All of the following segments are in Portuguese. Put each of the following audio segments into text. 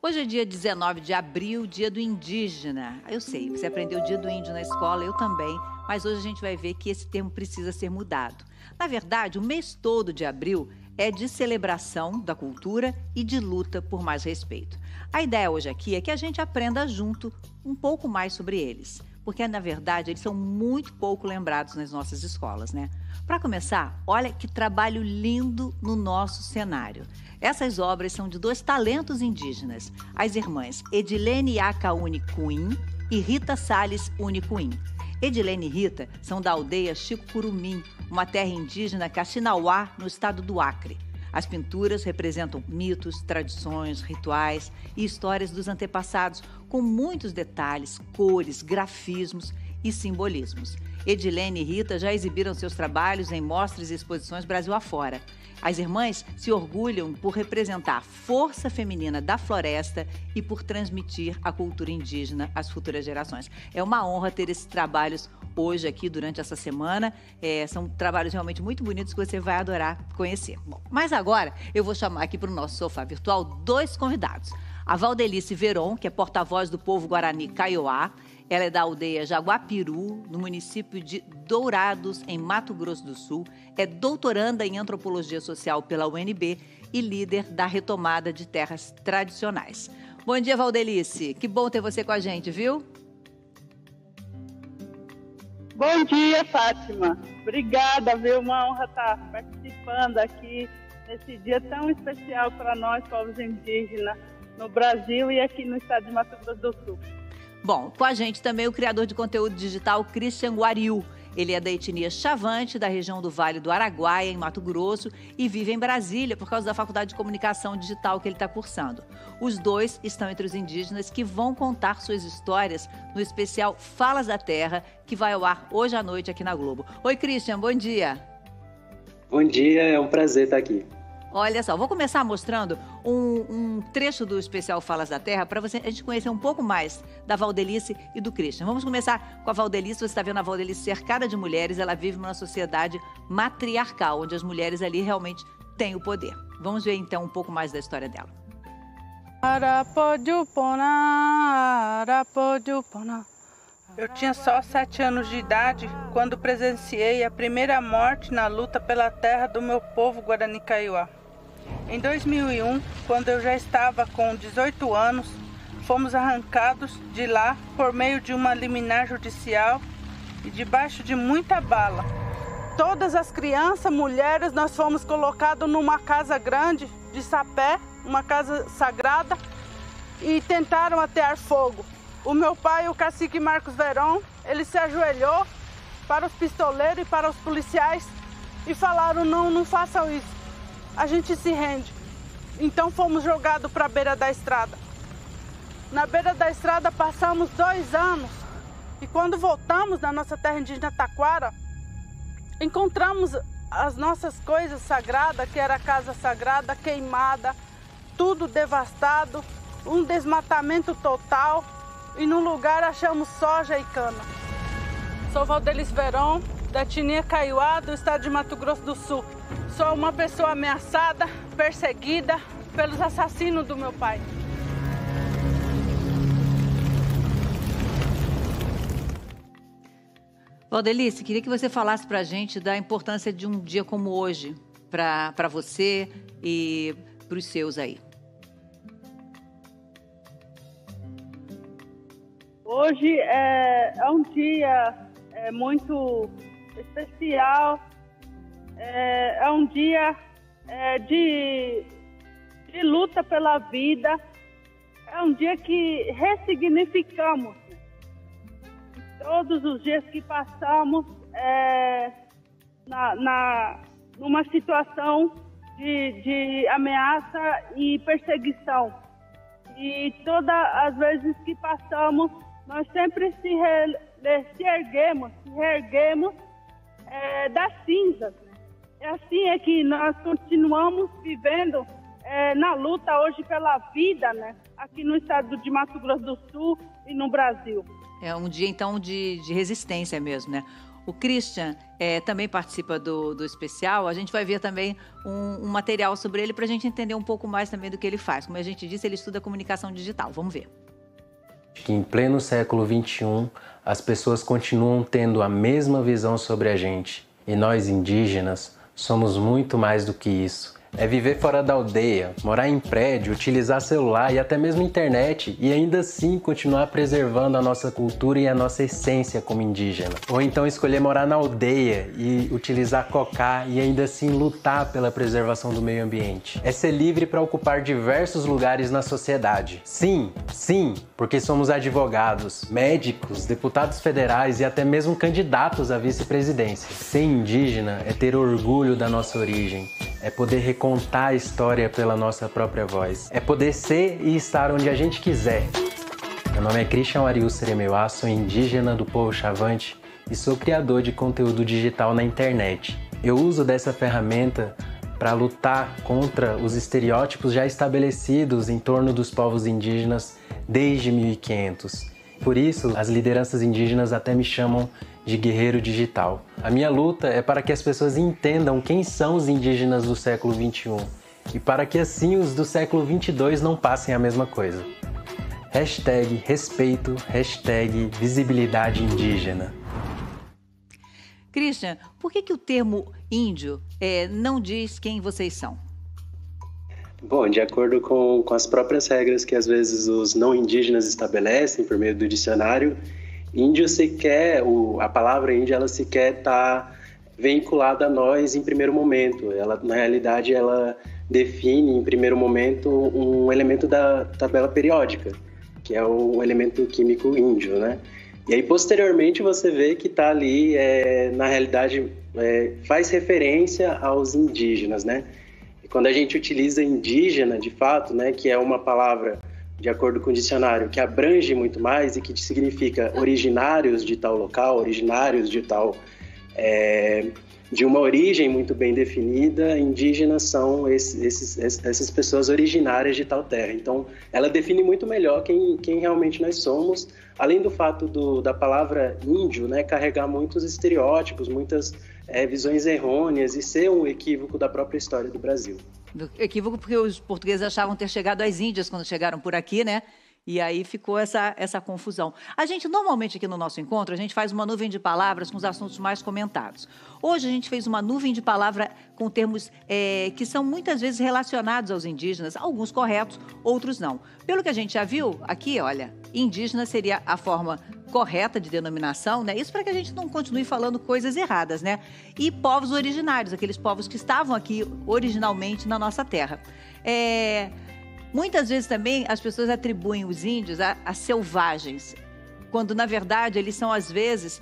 Hoje é dia 19 de abril, dia do indígena. Eu sei, você aprendeu o dia do índio na escola, eu também, mas hoje a gente vai ver que esse termo precisa ser mudado. Na verdade, o mês todo de abril é de celebração da cultura e de luta por mais respeito. A ideia hoje aqui é que a gente aprenda junto um pouco mais sobre eles, porque na verdade eles são muito pouco lembrados nas nossas escolas, né? Para começar, olha que trabalho lindo no nosso cenário. Essas obras são de dois talentos indígenas, as irmãs Edilene Acaúni Cuim e Rita Salles Unicuim. Edilene e Rita são da aldeia Chico Curumim, uma terra indígena Caxinauá, no estado do Acre. As pinturas representam mitos, tradições, rituais e histórias dos antepassados, com muitos detalhes, cores, grafismos e simbolismos. Edilene e Rita já exibiram seus trabalhos em mostras e exposições Brasil afora. As irmãs se orgulham por representar a força feminina da floresta e por transmitir a cultura indígena às futuras gerações. É uma honra ter esses trabalhos hoje aqui durante essa semana. São trabalhos realmente muito bonitos que você vai adorar conhecer. Bom, mas agora eu vou chamar aqui para o nosso sofá virtual dois convidados. A Valdelice Veron, que é porta-voz do povo Guarani Kaiowá. Ela é da aldeia Jaguapiru, no município de Dourados, em Mato Grosso do Sul. É doutoranda em Antropologia Social pela UNB e líder da retomada de terras tradicionais. Bom dia, Valdelice. Que bom ter você com a gente, viu? Bom dia, Fátima. Obrigada, viu? Uma honra estar participando aqui nesse dia tão especial para nós, povos indígenas, no Brasil e aqui no estado de Mato Grosso do Sul. Bom, com a gente também o criador de conteúdo digital Christian Guariu. Ele é da etnia Chavante, da região do Vale do Araguaia, em Mato Grosso, e vive em Brasília por causa da Faculdade de Comunicação Digital que ele está cursando. Os dois estão entre os indígenas que vão contar suas histórias no especial Falas da Terra, que vai ao ar hoje à noite aqui na Globo. Oi, Christian, bom dia. Bom dia, é um prazer estar aqui. Olha só, vou começar mostrando um trecho do especial Falas da Terra para a gente conhecer um pouco mais da Valdelice e do Christian. Vamos começar com a Valdelice. Você está vendo a Valdelice cercada de mulheres. Ela vive numa sociedade matriarcal, onde as mulheres ali realmente têm o poder. Vamos ver então um pouco mais da história dela. Eu tinha só 7 anos de idade quando presenciei a primeira morte na luta pela terra do meu povo Guarani Kaiowá. Em 2001, quando eu já estava com 18 anos, fomos arrancados de lá por meio de uma liminar judicial e debaixo de muita bala. Todas as crianças, mulheres, nós fomos colocados numa casa grande de sapé, uma casa sagrada, e tentaram atear fogo. O meu pai, o cacique Marcos Veron, ele se ajoelhou para os pistoleiros e para os policiais e falaram: não façam isso, a gente se rende. Então fomos jogados para a beira da estrada. Na beira da estrada passamos 2 anos e quando voltamos na nossa terra indígena Taquara, encontramos as nossas coisas sagradas, que era a casa sagrada, queimada, tudo devastado, um desmatamento total. E no lugar achamos soja e cana. Sou Valdelice Veron, da etnia Kaiowá, do estado de Mato Grosso do Sul. Sou uma pessoa ameaçada, perseguida pelos assassinos do meu pai. Valdelice, queria que você falasse para a gente da importância de um dia como hoje para você e para os seus aí. Hoje é um dia muito especial, é um dia de luta pela vida, é um dia que ressignificamos todos os dias que passamos numa situação de ameaça e perseguição. E todas as vezes que passamos, nós sempre se reerguemos das cinzas. É assim é que nós continuamos vivendo na luta hoje pela vida, né? Aqui no estado de Mato Grosso do Sul e no Brasil. É um dia, então, de resistência mesmo, né? O Christian também participa do especial. A gente vai ver também um material sobre ele para a gente entender um pouco mais também do que ele faz. Como a gente disse, ele estuda comunicação digital. Vamos ver. Que em pleno século XXI, as pessoas continuam tendo a mesma visão sobre a gente. E nós, indígenas, somos muito mais do que isso. É viver fora da aldeia, morar em prédio, utilizar celular e até mesmo internet e ainda assim continuar preservando a nossa cultura e a nossa essência como indígena. Ou então escolher morar na aldeia e utilizar cocá e ainda assim lutar pela preservação do meio ambiente. É ser livre para ocupar diversos lugares na sociedade. Sim, porque somos advogados, médicos, deputados federais e até mesmo candidatos à vice-presidência. Ser indígena é ter orgulho da nossa origem. É poder contar a história pela nossa própria voz. É poder ser e estar onde a gente quiser. Meu nome é Christian Ariu Seremeuá, sou indígena do povo Chavante e sou criador de conteúdo digital na internet. Eu uso dessa ferramenta para lutar contra os estereótipos já estabelecidos em torno dos povos indígenas desde 1500. Por isso, as lideranças indígenas até me chamam de guerreiro digital. A minha luta é para que as pessoas entendam quem são os indígenas do século XXI e para que assim os do século XXII não passem a mesma coisa. Hashtag respeito, hashtag visibilidade indígena. Christian, por que o termo índio não diz quem vocês são? Bom, de acordo com as próprias regras que às vezes os não indígenas estabelecem por meio do dicionário, índio sequer, a palavra índio, ela sequer está vinculada a nós em primeiro momento. Ela, na realidade, ela define em primeiro momento um elemento da tabela periódica, que é o elemento químico índio, né? E aí, posteriormente, você vê que está ali, na realidade, faz referência aos indígenas, né? E quando a gente utiliza indígena, de fato, né, que é uma palavra, de acordo com o dicionário, que abrange muito mais e que significa originários de tal local, originários de tal, de uma origem muito bem definida, indígenas são essas pessoas originárias de tal terra. Então, ela define muito melhor quem realmente nós somos, além do fato da palavra índio, né, carregar muitos estereótipos, muitas visões errôneas e ser um equívoco da própria história do Brasil. Equívoco porque os portugueses achavam ter chegado às Índias quando chegaram por aqui, né? E aí ficou essa confusão. A gente, normalmente aqui no nosso encontro, a gente faz uma nuvem de palavras com os assuntos mais comentados. Hoje a gente fez uma nuvem de palavras com termos que são muitas vezes relacionados aos indígenas, alguns corretos, outros não. Pelo que a gente já viu aqui, olha, indígena seria a forma correta de denominação, né? Isso para que a gente não continue falando coisas erradas, né? E povos originários, aqueles povos que estavam aqui originalmente na nossa terra. Muitas vezes também as pessoas atribuem os índios a selvagens, quando na verdade eles são às vezes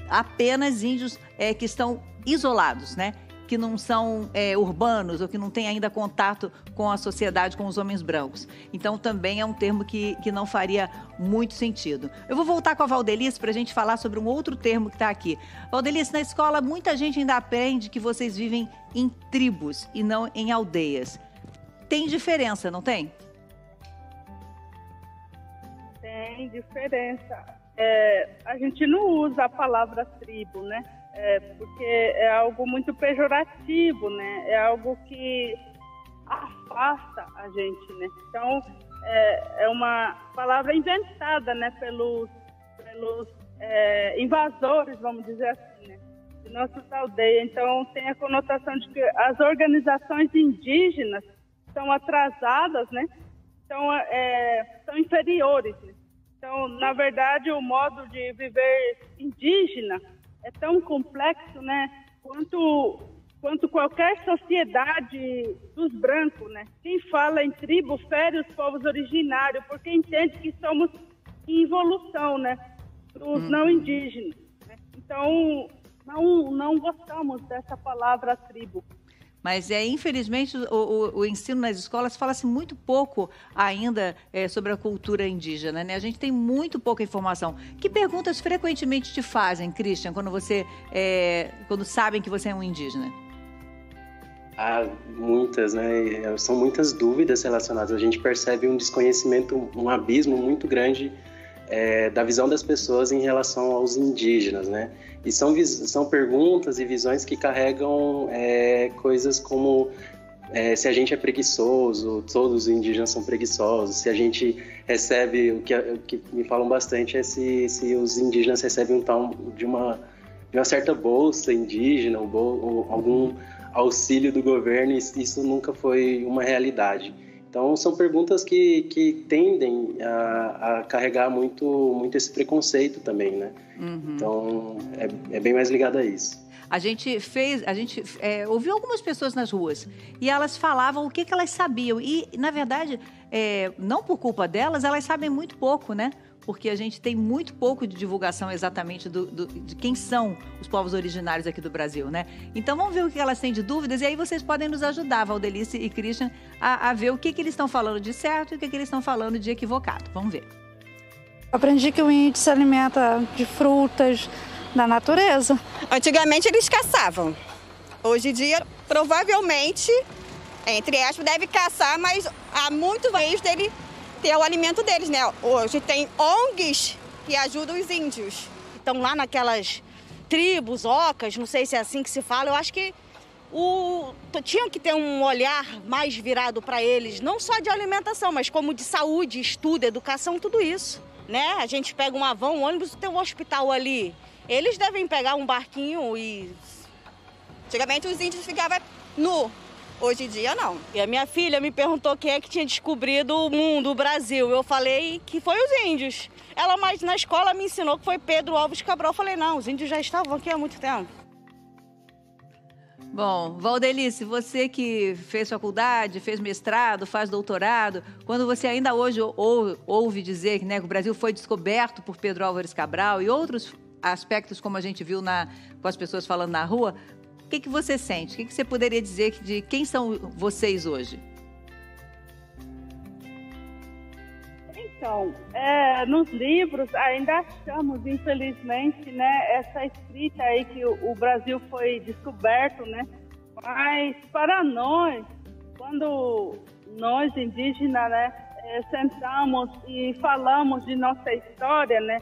apenas índios que estão isolados, né? Que não são urbanos ou que não têm ainda contato com a sociedade, com os homens brancos. Então também é um termo que não faria muito sentido. Eu vou voltar com a Valdelice para a gente falar sobre um outro termo que está aqui. Valdelice, na escola muita gente ainda aprende que vocês vivem em tribos e não em aldeias. Tem diferença, não tem? Tem diferença. A gente não usa a palavra tribo, né? Porque é algo muito pejorativo, né? É algo que afasta a gente, né? Então, é uma palavra inventada, né? Pelos invasores, vamos dizer assim, né? De nossas aldeias. Então, tem a conotação de que as organizações indígenas são atrasadas, né? Então, são inferiores, né? Então, na verdade, o modo de viver indígena é tão complexo, né? Quanto qualquer sociedade dos brancos, né? Quem fala em tribo fere os povos originários, porque entende que somos em evolução, né? Os não indígenas, né? Então, não gostamos dessa palavra tribo. Mas, infelizmente, o ensino nas escolas fala-se muito pouco ainda sobre a cultura indígena, né? A gente tem muito pouca informação. Que perguntas frequentemente te fazem, Christian, quando sabem que você é um indígena? Muitas, né? São muitas dúvidas relacionadas. A gente percebe um desconhecimento, um abismo muito grande da visão das pessoas em relação aos indígenas, né? E são perguntas e visões que carregam coisas como se a gente é preguiçoso, todos os indígenas são preguiçosos, se a gente recebe, o que me falam bastante é se os indígenas recebem um tal de uma certa bolsa indígena, ou algum auxílio do governo, e isso nunca foi uma realidade. Então, são perguntas que tendem a carregar muito esse preconceito também, né? Uhum. Então, é bem mais ligado a isso. A gente ouviu algumas pessoas nas ruas e elas falavam o que elas sabiam. E, na verdade, não por culpa delas, elas sabem muito pouco, né? Porque a gente tem muito pouco de divulgação exatamente de quem são os povos originários aqui do Brasil, né? Então, vamos ver o que elas têm de dúvidas e aí vocês podem nos ajudar, Valdelice e Christian, a ver o que eles estão falando de certo e o que eles estão falando de equivocado. Vamos ver. Aprendi que o índio se alimenta de frutas da natureza. Antigamente eles caçavam. Hoje em dia, provavelmente, entre aspas, deve caçar, mas há muito meios dele ter o alimento deles, né? Hoje tem ONGs que ajudam os índios. Estão lá naquelas tribos, ocas, não sei se é assim que se fala. Eu acho que tinha que ter um olhar mais virado para eles, não só de alimentação, mas como de saúde, estudo, educação, tudo isso, né? A gente pega uma van, um ônibus, tem um hospital ali. Eles devem pegar um barquinho e... Antigamente os índios ficavam nu. Hoje em dia, não. E a minha filha me perguntou quem é que tinha descobrido o mundo, o Brasil. Eu falei que foi os índios. Ela, mas na escola, me ensinou que foi Pedro Álvares Cabral. Eu falei, não, os índios já estavam aqui há muito tempo. Bom, Valdelice, você que fez faculdade, fez mestrado, faz doutorado, quando você ainda hoje ouve dizer que, né, que o Brasil foi descoberto por Pedro Álvares Cabral e outros aspectos, como a gente viu com as pessoas falando na rua, o que você sente? O que você poderia dizer de quem são vocês hoje? Então, nos livros ainda achamos, infelizmente, né, essa escrita aí que o Brasil foi descoberto, né? Mas para nós, quando nós indígenas, né, sentamos e falamos de nossa história, né,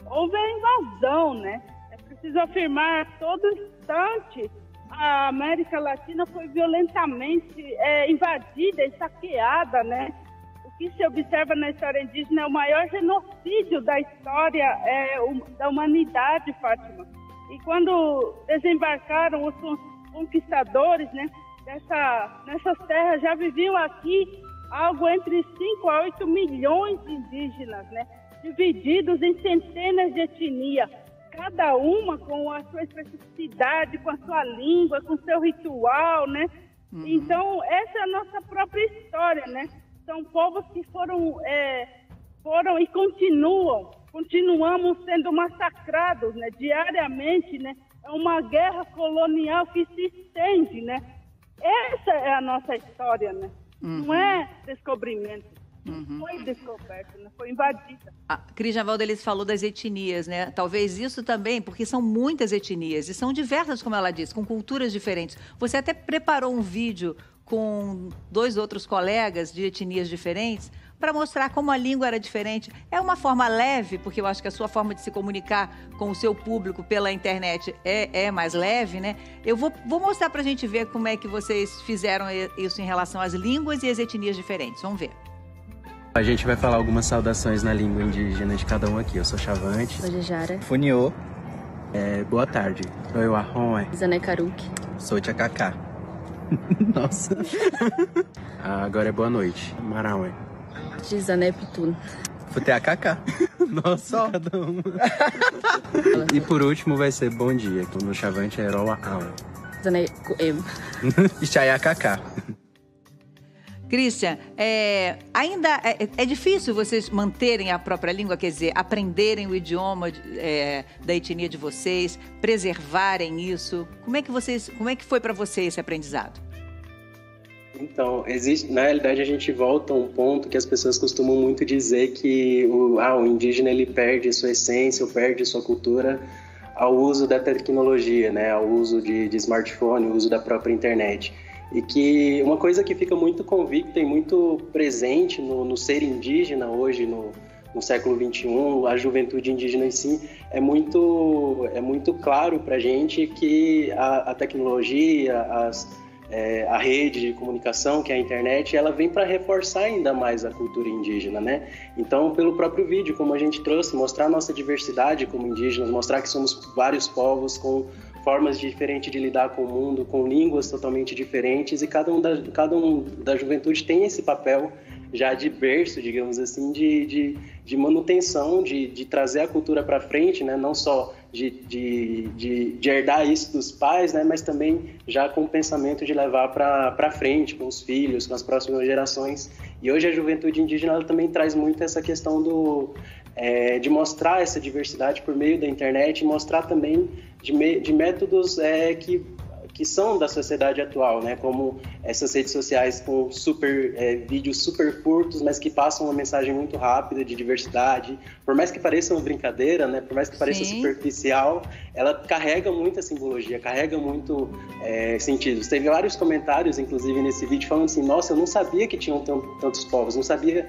houve a invasão, né? É preciso afirmar a todo instante a América Latina foi violentamente invadida e saqueada, né? O que se observa na história indígena é o maior genocídio da história da humanidade, Fátima. E quando desembarcaram os conquistadores, né, nessas terras, já viviam aqui algo entre 5 a 8 milhões de indígenas, né? Divididos em centenas de etnias, cada uma com a sua especificidade, com a sua língua, com o seu ritual, né? Uhum. Então, essa é a nossa própria história, né? São povos que foram e continuamos sendo massacrados, né? Diariamente, né? É uma guerra colonial que se estende, né? Essa é a nossa história, né? Uhum. Não é descobrimento. Uhum. Foi descoberto, né? Foi invadida. A Christian Valdelice falou das etnias, né? Talvez isso também, porque são muitas etnias e são diversas, como ela disse, com culturas diferentes. Você até preparou um vídeo com 2 outros colegas de etnias diferentes para mostrar como a língua era diferente. É uma forma leve, porque eu acho que a sua forma de se comunicar com o seu público pela internet é mais leve, né? Eu vou mostrar para a gente ver como é que vocês fizeram isso em relação às línguas e às etnias diferentes. Vamos ver. A gente vai falar algumas saudações na língua indígena de cada um aqui. Eu sou Chavante. Ojejara. Funiô. Boa tarde. Sou eu, Arron. Zanecaruque. Sou Tchacacá. Nossa. Agora é boa noite. Maraué. Zanepitu. Futeacacá. Nossa, cada uma. E por último vai ser bom dia. No Chavante é Roa Aue. Zanecoem. Ixaiacacá. Christian, ainda é difícil vocês manterem a própria língua, quer dizer, aprenderem o idioma da etnia de vocês, preservarem isso. Como é que foi para vocês esse aprendizado? Então, na realidade a gente volta a um ponto que as pessoas costumam muito dizer que o indígena ele perde sua essência, ou perde sua cultura ao uso da tecnologia, né? Ao uso de smartphone, ao uso da própria internet. E que uma coisa que fica muito convicta e muito presente no ser indígena hoje, no no século XXI, a juventude indígena em si, é muito claro para a gente que a tecnologia, a rede de comunicação, que é a internet, ela vem para reforçar ainda mais a cultura indígena, né? Então, pelo próprio vídeo, como a gente trouxe, mostrar a nossa diversidade como indígenas, mostrar que somos vários povos com formas diferentes de lidar com o mundo, com línguas totalmente diferentes, e cada um da juventude tem esse papel já de berço, digamos assim, de manutenção, de trazer a cultura para frente, né? Não só de herdar isso dos pais, né? Mas também já com o pensamento de levar para frente, com os filhos, com as próximas gerações. E hoje a juventude indígena ela também traz muito essa questão de mostrar essa diversidade por meio da internet, e mostrar também de métodos que são da sociedade atual, né? Como essas redes sociais com vídeos super curtos, mas que passam uma mensagem muito rápida de diversidade. Por mais que pareça uma brincadeira, né? Por mais que pareça superficial, ela carrega muita simbologia, carrega muito sentido. Teve vários comentários, inclusive, nesse vídeo, falando assim, nossa, eu não sabia que tinham tantos povos, não sabia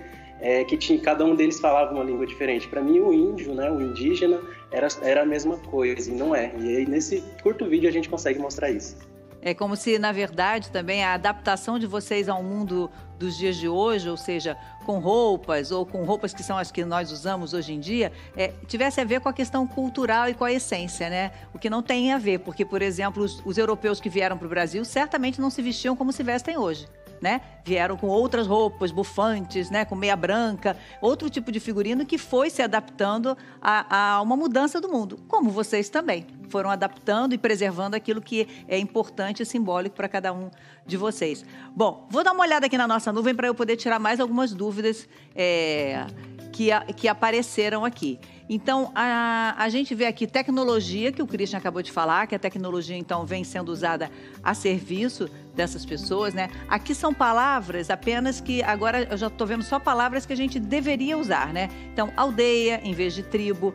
cada um deles falava uma língua diferente. Para mim, o índio, né, o indígena, era a mesma coisa, e não é. E aí, nesse curto vídeo, a gente consegue mostrar isso. É como se, na verdade, também a adaptação de vocês ao mundo dos dias de hoje, ou seja, com roupas, ou com roupas que são as que nós usamos hoje em dia, tivesse a ver com a questão cultural e com a essência, né? O que não tem a ver, porque, por exemplo, os europeus que vieram para o Brasil certamente não se vestiam como se vestem hoje. Né? Vieram com outras roupas, bufantes, né? Com meia branca, outro tipo de figurino que foi se adaptando a uma mudança do mundo, como vocês também foram adaptando e preservando aquilo que é importante e simbólico para cada um de vocês. Bom, vou dar uma olhada aqui na nossa nuvem para eu poder tirar mais algumas dúvidas que apareceram aqui. Então, a gente vê aqui tecnologia, que o Christian acabou de falar, que a tecnologia, então, vem sendo usada a serviço dessas pessoas, né? Aqui são palavras apenas que, agora eu já estou vendo só palavras que a gente deveria usar, né? Então, aldeia em vez de tribo,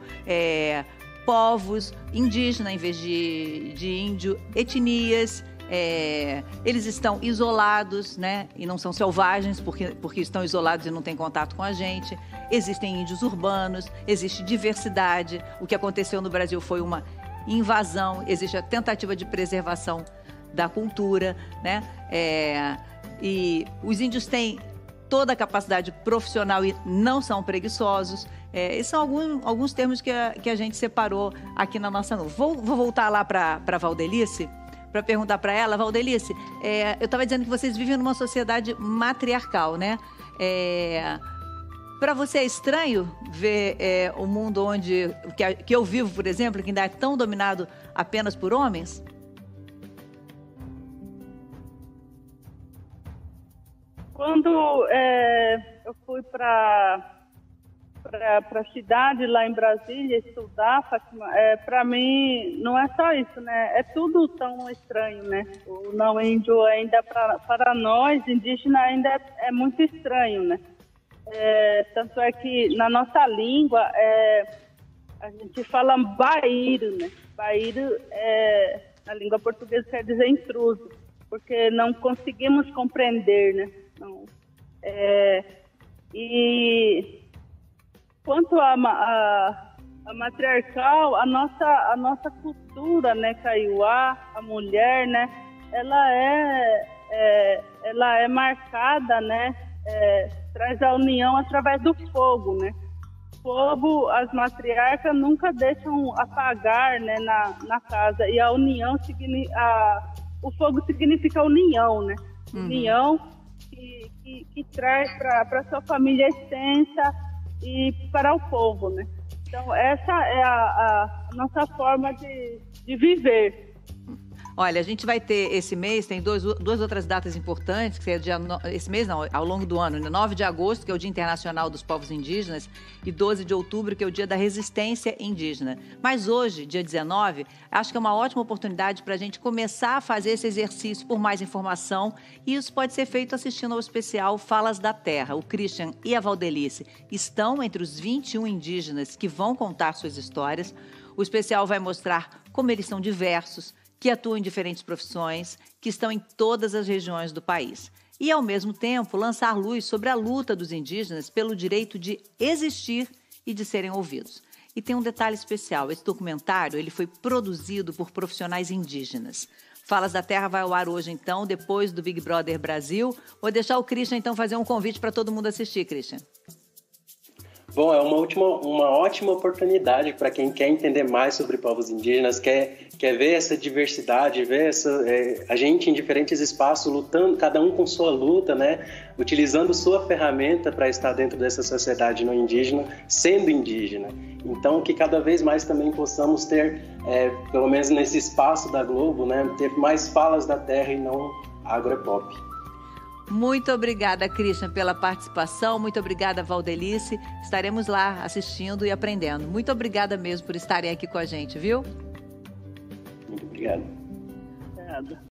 povos, indígena em vez de índio, etnias. Eles estão isolados, né? E não são selvagens porque estão isolados e não têm contato com a gente. Existem índios urbanos, existe diversidade. O que aconteceu no Brasil foi uma invasão, existe a tentativa de preservação da cultura, né? E os índios têm toda a capacidade profissional e não são preguiçosos. Esses são alguns termos que a gente separou aqui na nossa nuvem. Vou voltar lá para a Valdelice, para perguntar para ela. Valdelice, eu estava dizendo que vocês vivem numa sociedade matriarcal, né? Para você é estranho ver o mundo que eu vivo, por exemplo, que ainda é tão dominado apenas por homens? Quando eu fui para a cidade lá em Brasília estudar, Fátima, para mim não é só isso, né? É tudo tão estranho, né? O não índio ainda, para nós, indígena, ainda é muito estranho, né? Tanto é que na nossa língua a gente fala baíro, né? Baíro na língua portuguesa quer dizer intruso, porque não conseguimos compreender, né? Não, e quanto a matriarcal, a nossa cultura, né, Kaiowá, a mulher, né, ela é marcada, né, traz a união através do fogo, né. Fogo, as matriarcas nunca deixam apagar, né, na casa, e a união o fogo significa união, né, união que traz para sua família a essência e para o povo, né? Então, essa é a nossa forma de viver. Olha, a gente vai ter esse mês, tem duas outras datas importantes, que é esse mês não, ao longo do ano, né? 9 de agosto, que é o Dia Internacional dos Povos Indígenas, e 12 de outubro, que é o Dia da Resistência Indígena. Mas hoje, dia 19, acho que é uma ótima oportunidade para a gente começar a fazer esse exercício por mais informação, e isso pode ser feito assistindo ao especial Falas da Terra. O Christian e a Valdelice estão entre os 21 indígenas que vão contar suas histórias. O especial vai mostrar como eles são diversos, que atuam em diferentes profissões, que estão em todas as regiões do país. E, ao mesmo tempo, lançar luz sobre a luta dos indígenas pelo direito de existir e de serem ouvidos. E tem um detalhe especial, esse documentário ele foi produzido por profissionais indígenas. Falas da Terra vai ao ar hoje, então, depois do Big Brother Brasil. Vou deixar o Christian, então, fazer um convite para todo mundo assistir, Christian. Bom, é uma ótima oportunidade para quem quer entender mais sobre povos indígenas, quer ver essa diversidade, ver a gente em diferentes espaços lutando, cada um com sua luta, né? Utilizando sua ferramenta para estar dentro dessa sociedade não indígena, sendo indígena. Então, que cada vez mais também possamos ter, pelo menos nesse espaço da Globo, né? Ter mais falas da terra e não agropop. Muito obrigada, Christian, pela participação. Muito obrigada, Valdelice. Estaremos lá assistindo e aprendendo. Muito obrigada mesmo por estarem aqui com a gente, viu? Muito obrigado. Obrigada.